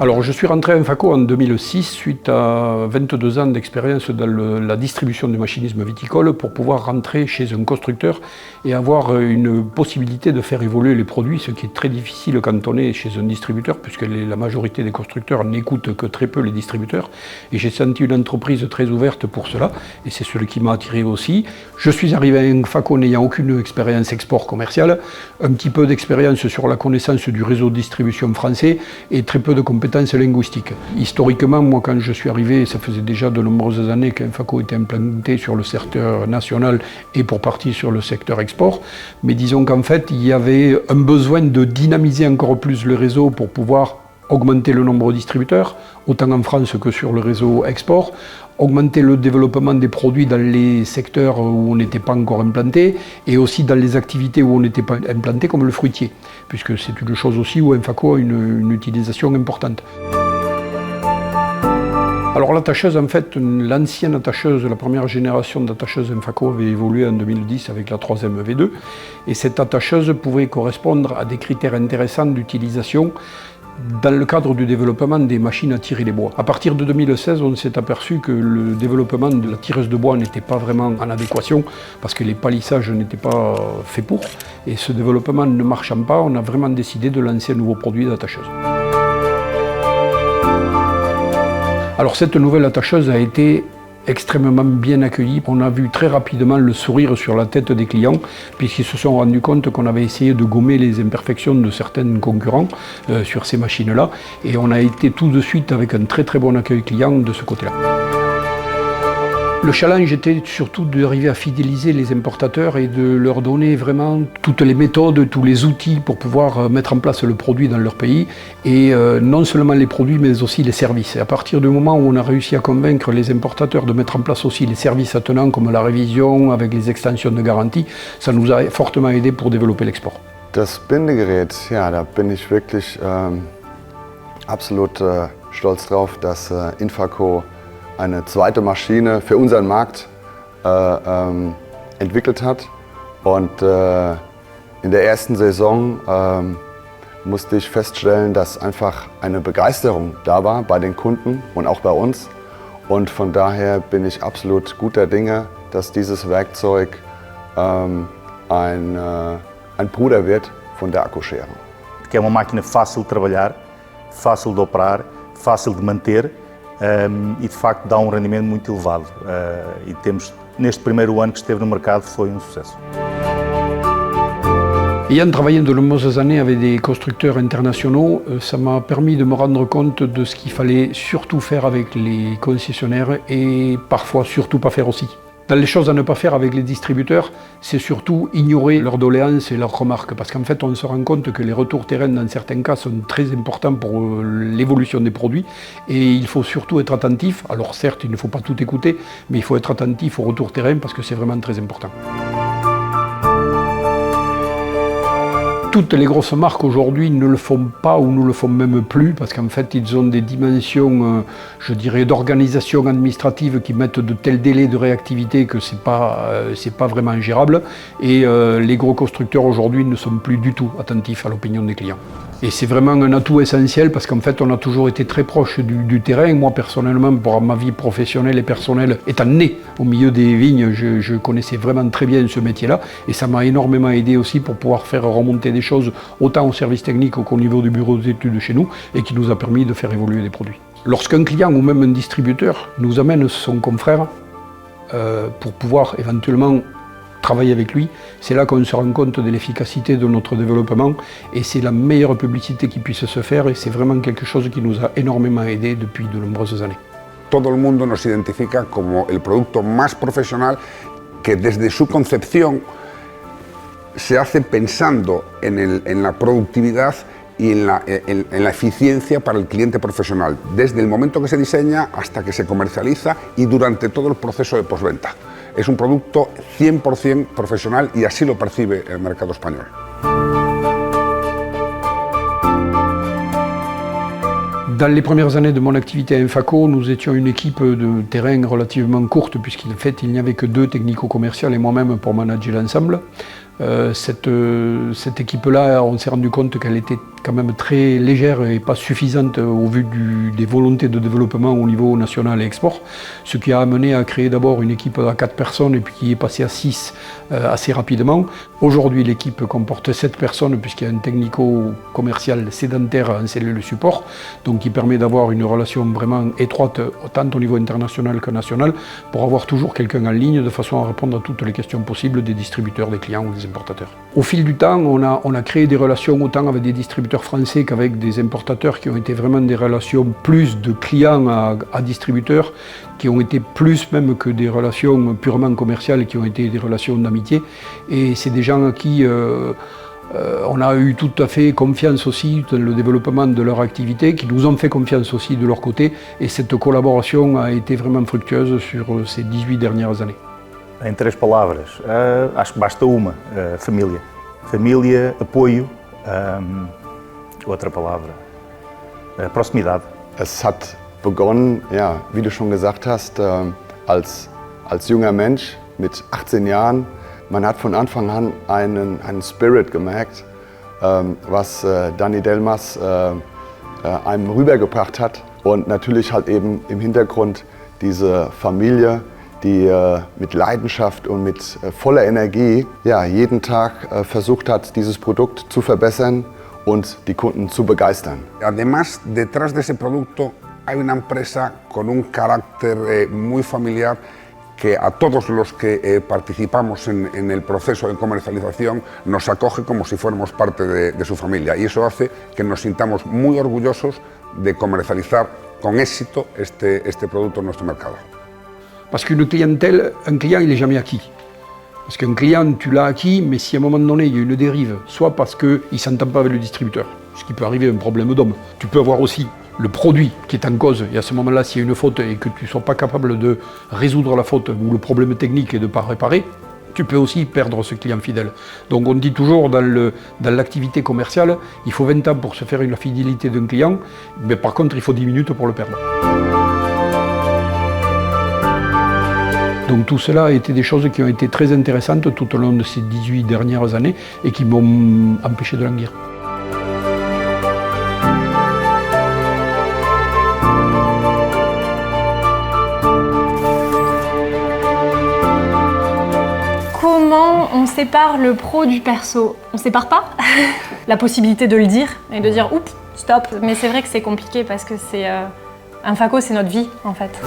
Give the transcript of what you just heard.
Alors je suis rentré à Infaco en 2006 suite à 22 ans d'expérience dans la distribution du machinisme viticole pour pouvoir rentrer chez un constructeur et avoir une possibilité de faire évoluer les produits, ce qui est très difficile quand on est chez un distributeur puisque la majorité des constructeurs n'écoutent que très peu les distributeurs et j'ai senti une entreprise très ouverte pour cela et c'est ce qui m'a attiré aussi. Je suis arrivé à Infaco n'ayant aucune expérience export commercial, un petit peu d'expérience sur la connaissance du réseau de distribution français et très peu de compétences linguistiques. Historiquement, moi quand je suis arrivé, ça faisait déjà de nombreuses années qu'Infaco était implanté sur le secteur national et pour partie sur le secteur export. Mais disons qu'en fait, il y avait un besoin de dynamiser encore plus le réseau pour pouvoir augmenter le nombre de distributeurs, autant en France que sur le réseau export, augmenter le développement des produits dans les secteurs où on n'était pas encore implanté et aussi dans les activités où on n'était pas implanté comme le fruitier, puisque c'est une chose aussi où Infaco a une utilisation importante. Alors l'attacheuse, en fait, l'ancienne attacheuse, la première génération d'attacheuses Infaco avait évolué en 2010 avec la 3e V2 et cette attacheuse pouvait correspondre à des critères intéressants d'utilisation dans le cadre du développement des machines à tirer les bois. À partir de 2016, on s'est aperçu que le développement de la tireuse de bois n'était pas vraiment en adéquation parce que les palissages n'étaient pas faits pour. Et ce développement ne marchant pas, on a vraiment décidé de lancer un nouveau produit d'attacheuse. Alors cette nouvelle attacheuse a été extrêmement bien accueilli. On a vu très rapidement le sourire sur la tête des clients puisqu'ils se sont rendus compte qu'on avait essayé de gommer les imperfections de certains concurrents sur ces machines-là et on a été tout de suite avec un très bon accueil client de ce côté-là. Le challenge était surtout d'arriver à fidéliser les importateurs et de leur donner vraiment toutes les méthodes, tous les outils pour pouvoir mettre en place le produit dans leur pays et non seulement les produits mais aussi les services. Et à partir du moment où on a réussi à convaincre les importateurs de mettre en place aussi les services attenants comme la révision avec les extensions de garantie, ça nous a fortement aidé pour développer l'export. Das Bindegerät, ja, da bin ich wirklich absolut stolz drauf, dass Infaco eine zweite Maschine für unseren Markt entwickelt hat. Und in der ersten Saison musste ich feststellen, dass einfach eine Begeisterung da war bei den Kunden und auch bei uns. Und von daher bin ich absolut guter Dinge, dass dieses Werkzeug ein Bruder wird von der Akkuschere. Que é uma máquina fácil de trabalhar, fácil de operar, fácil de manter. E de facto dá rendimento muito elevado e temos, neste primeiro ano que esteve no mercado, foi sucesso. Ayant travaillé de nombreuses années avec des constructeurs internationaux, ça m'a permis de me rendre compte de ce qu'il fallait surtout faire avec les concessionnaires et parfois surtout pas faire aussi. Dans les choses à ne pas faire avec les distributeurs, c'est surtout ignorer leurs doléances et leurs remarques, parce qu'en fait on se rend compte que les retours terrain dans certains cas sont très importants pour l'évolution des produits et il faut surtout être attentif. Alors certes, il ne faut pas tout écouter, mais il faut être attentif aux retours terrain parce que c'est vraiment très important. Toutes les grosses marques aujourd'hui ne le font pas ou ne le font même plus parce qu'en fait ils ont des dimensions, je dirais, d'organisation administrative qui mettent de tels délais de réactivité que c'est pas vraiment gérable et les gros constructeurs aujourd'hui ne sont plus du tout attentifs à l'opinion des clients. Et c'est vraiment un atout essentiel parce qu'en fait on a toujours été très proche du terrain. Moi personnellement, pour ma vie professionnelle et personnelle, étant né au milieu des vignes, je connaissais vraiment très bien ce métier-là et ça m'a énormément aidé aussi pour pouvoir faire remonter des choses autant au service technique qu'au niveau du bureau d'études chez nous et qui nous a permis de faire évoluer les produits. Lorsqu'un client ou même un distributeur nous amène son confrère pour pouvoir éventuellement travailler avec lui, c'est là qu'on se rend compte de l'efficacité de notre développement et c'est la meilleure publicité qui puisse se faire et c'est vraiment quelque chose qui nous a énormément aidé depuis de nombreuses années. Todo el mundo nos identifica como el producto más profesional que desde su concepción se hace pensando en la productividad y en la eficiencia para el cliente profesional, desde el momento que se diseña hasta que se comercializa y durante todo el proceso de postventa. Es un producto 100% profesional y así lo percibe el mercado español. Dans les premières années de mon activité à Infaco, nous étions une équipe de terrain relativement courte puisqu'en fait il n'y avait que 2 technico-commerciaux et moi-même pour manager l'ensemble. Cette équipe-là, on s'est rendu compte qu'elle était quand même très légère et pas suffisante au vu des volontés de développement au niveau national et export, ce qui a amené à créer d'abord une équipe à 4 personnes et puis qui est passée à 6 assez rapidement. Aujourd'hui, l'équipe comporte 7 personnes puisqu'il y a un technico-commercial sédentaire en cellule support, donc qui permet d'avoir une relation vraiment étroite tant au niveau international que national pour avoir toujours quelqu'un en ligne de façon à répondre à toutes les questions possibles des distributeurs, des clients ou des importateurs. Au fil du temps, on a créé des relations autant avec des distributeurs français qu'avec des importateurs qui ont été vraiment des relations plus de clients à distributeurs, qui ont été plus même que des relations purement commerciales, qui ont été des relations d'amitié. Et c'est des gens à qui on a eu tout à fait confiance aussi dans le développement de leur activité, qui nous ont fait confiance aussi de leur côté. Et cette collaboration a été vraiment fructueuse sur ces 18 dernières années. Em 3 palavras, acho que basta uma, família. Família, apoio, outra palavra, Proximidade. Es hat begonnen, ja, wie du schon gesagt hast, als junger Mensch mit 18 Jahren. Man hat von Anfang an einen Spirit gemerkt, was Dani Delmas einem rübergebracht hat. Und natürlich halt eben im Hintergrund diese Familie, die mit Leidenschaft und mit voller Energie ja, jeden Tag versucht hat, dieses Produkt zu verbessern und die Kunden zu begeistern. Además, detrás de ese producto hay una empresa con un carácter muy familiar que a todos los que participamos en el proceso de comercialización nos acoge como si fuéramos parte de su familia, y eso hace que nos sintamos muy orgullosos de comercializar con éxito este producto en nuestro mercado. Parce qu'une clientèle, un client, il n'est jamais acquis. Parce qu'un client, tu l'as acquis, mais si à un moment donné, il y a une dérive, soit parce qu'il ne s'entend pas avec le distributeur, ce qui peut arriver, un problème d'homme. Tu peux avoir aussi le produit qui est en cause, et à ce moment-là, s'il y a une faute et que tu ne sois pas capable de résoudre la faute ou le problème technique et de ne pas réparer, tu peux aussi perdre ce client fidèle. Donc on dit toujours dans l'activité commerciale, il faut 20 ans pour se faire la fidélité d'un client, mais par contre, il faut 10 minutes pour le perdre. Donc tout cela a été des choses qui ont été très intéressantes tout au long de ces 18 dernières années et qui m'ont empêché de languir. Comment on sépare le pro du perso? On sépare pas? La possibilité de le dire et de dire oups, stop. Mais c'est vrai que c'est compliqué parce que un phaco, c'est notre vie en fait.